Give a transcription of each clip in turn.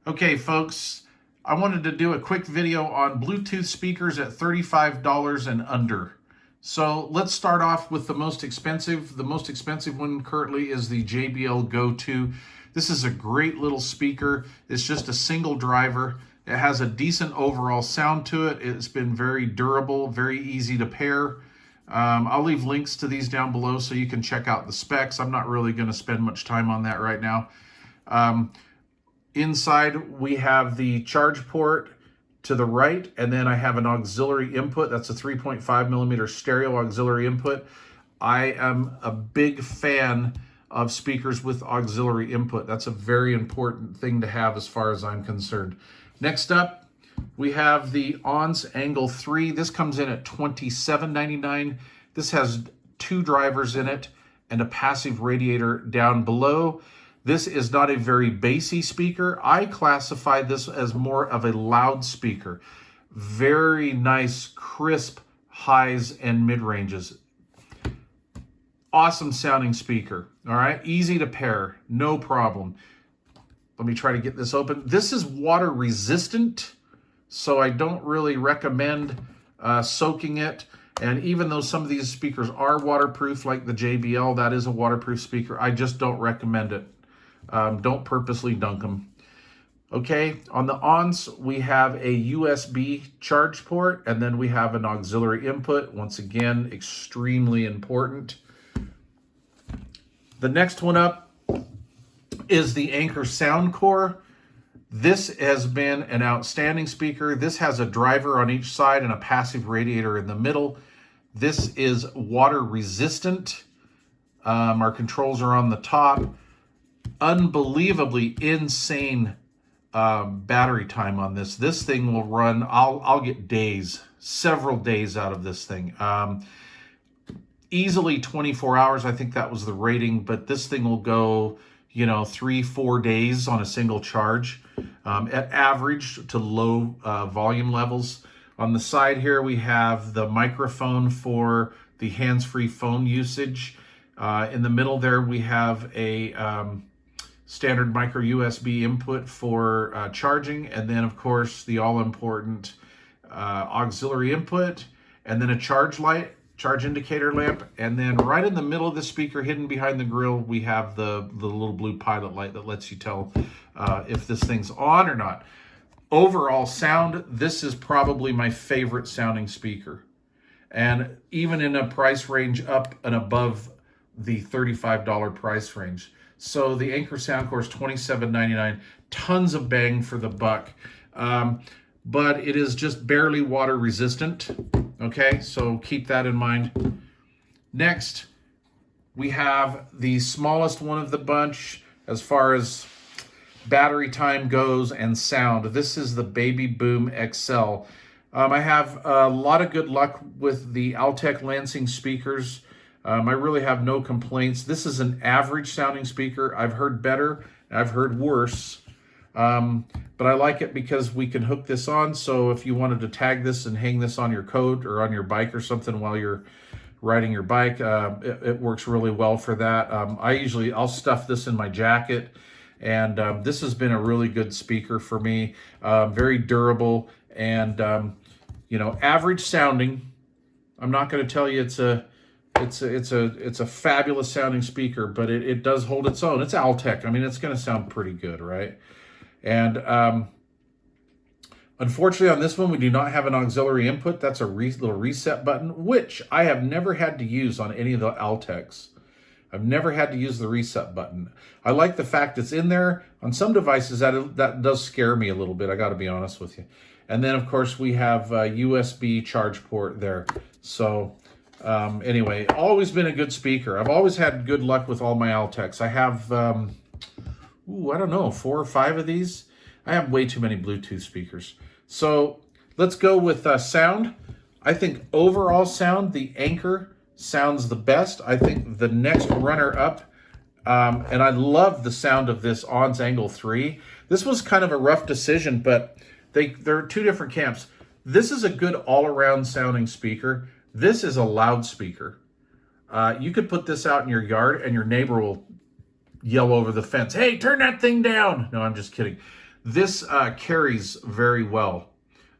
Okay, folks, I wanted to do a quick video on Bluetooth speakers at $35 and under. So let's start off with the most expensive. The most expensive one currently is the JBL Go 2. This is a great little speaker. It's just a single driver. It has a decent overall sound to it. It's been very durable, very easy to pair. I'll leave links to these down below so you can check out the specs. I'm not really going to spend much time on that right now. Inside, we have the charge port to the right, and then I have an auxiliary input. That's a 3.5 millimeter stereo auxiliary input. I am a big fan of speakers with auxiliary input. That's a very important thing to have as far as I'm concerned. Next up, we have the Oontz Angle 3. This comes in at $27.99. This has two drivers in it and a passive radiator down below. This is not a very bassy speaker. I classify this as more of a loudspeaker. Very nice, crisp highs and mid-ranges. Awesome sounding speaker, all right? Easy to pair, no problem. Let me try to get this open. This is water resistant, so I don't really recommend soaking it. And even though some of these speakers are waterproof, like the JBL, that is a waterproof speaker, I just don't recommend it. Don't purposely dunk them. Okay, on the Oontz, we have a USB charge port, and then we have an auxiliary input. Once again, extremely important. The next one up is the Anker Soundcore. This has been an outstanding speaker. This has a driver on each side and a passive radiator in the middle. This is water resistant. Our controls are on the top. Unbelievably insane battery time on this. This thing will run, I'll get days, several days out of this thing. Easily 24 hours, I think that was the rating, but this thing will go, 3-4 days on a single charge at average to low volume levels. On the side here, we have the microphone for the hands-free phone usage. In the middle there, we have a standard micro USB input for charging, and then of course the all-important auxiliary input, and then a charge indicator lamp, and then right in the middle of the speaker, hidden behind the grill, we have the little blue pilot light that lets you tell if this thing's on or not. Overall sound, this is probably my favorite sounding speaker, and even in a price range up and above the $35 price range. So the Anker Soundcore is $27.99. Tons of bang for the buck. But it is just barely water resistant. Okay, so keep that in mind. Next, we have the smallest one of the bunch as far as battery time goes and sound. This is the Baby Boom XL. I have a lot of good luck with the Altec Lansing speakers. I really have no complaints. This is an average sounding speaker. I've heard better, I've heard worse, but I like it because we can hook this on. So if you wanted to tag this and hang this on your coat or on your bike or something while you're riding your bike, it works really well for that. I'll stuff this in my jacket, and this has been a really good speaker for me. Very durable and average sounding. I'm not going to tell you it's a fabulous sounding speaker, but it does hold its own. It's Altec. I mean, it's going to sound pretty good, right? And unfortunately, on this one, we do not have an auxiliary input. That's a little reset button, which I have never had to use on any of the Altecs. I've never had to use the reset button. I like the fact it's in there. On some devices, that does scare me a little bit, I got to be honest with you. And then, of course, we have a USB charge port there. So anyway, always been a good speaker. I've always had good luck with all my Altecs. I have, I don't know, 4 or 5 of these. I have way too many Bluetooth speakers. So let's go with sound. I think overall sound, the Anker sounds the best. I think the next runner up, and I love the sound of this Oontz Angle 3. This was kind of a rough decision, but they're two different camps. This is a good all-around sounding speaker. This is a loudspeaker. You could put this out in your yard and your neighbor will yell over the fence, "Hey, turn that thing down." No, I'm just kidding. This carries very well.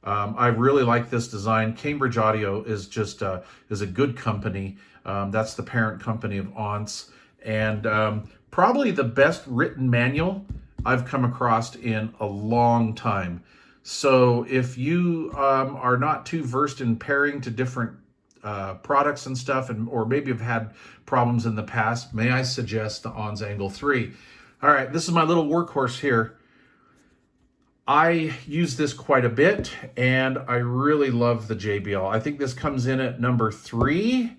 I really like this design. Cambridge Audio is just is a good company. That's the parent company of Oontz, and probably the best written manual I've come across in a long time. So if you are not too versed in pairing to different products and stuff, or maybe have had problems in the past, may I suggest the Oontz Angle 3. All right, this is my little workhorse here. I use this quite a bit, and I really love the JBL. I think this comes in at number 3.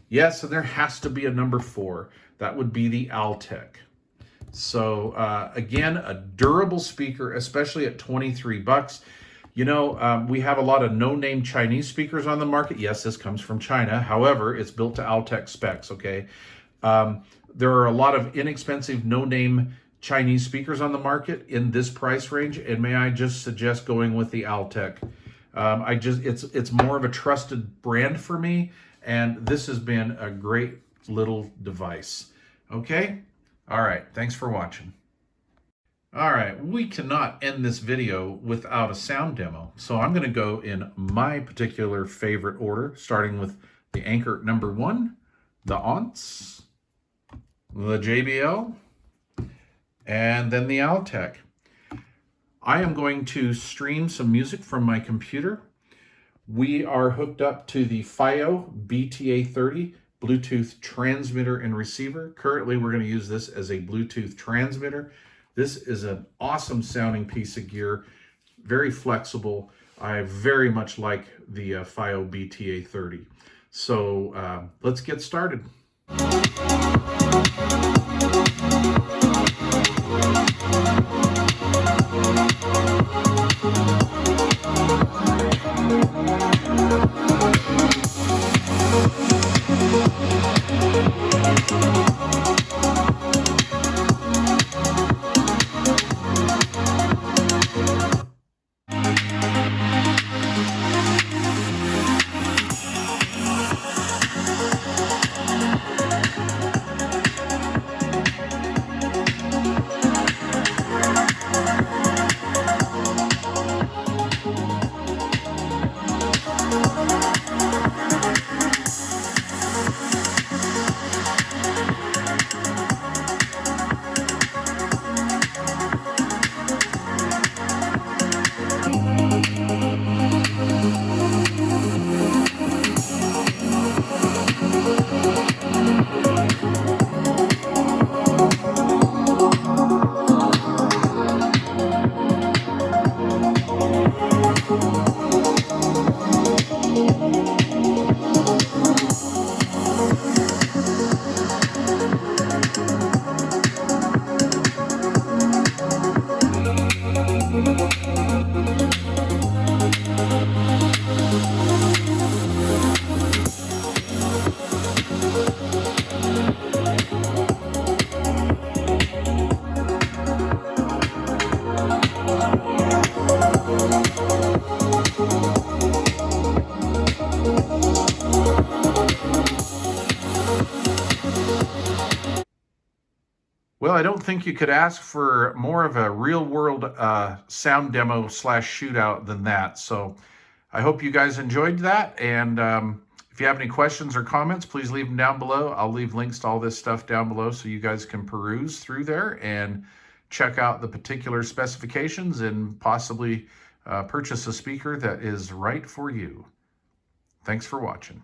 Yes, and there has to be a number 4. That would be the Altec. So again, a durable speaker, especially at 23 bucks. You know, we have a lot of no-name Chinese speakers on the market. Yes, this comes from China. However, it's built to Altec specs, okay? There are a lot of inexpensive no-name Chinese speakers on the market in this price range, and may I just suggest going with the Altec. It's more of a trusted brand for me, and this has been a great little device. Okay? All right, thanks for watching. All right, we cannot end this video without a sound demo, so I'm going to go in my particular favorite order, starting with the Anker number 1, the Oontz, the JBL, and then the Altec. I am going to stream some music from my computer. We are hooked up to the FiO BTA30 Bluetooth transmitter and receiver. Currently, we're going to use this as a Bluetooth transmitter. This is an awesome sounding piece of gear, very flexible. I very much like the FiO BTA30. So let's get started. Well, I don't think you could ask for more of a real-world sound demo / shootout than that. So I hope you guys enjoyed that. And if you have any questions or comments, please leave them down below. I'll leave links to all this stuff down below so you guys can peruse through there and check out the particular specifications and possibly purchase a speaker that is right for you. Thanks for watching.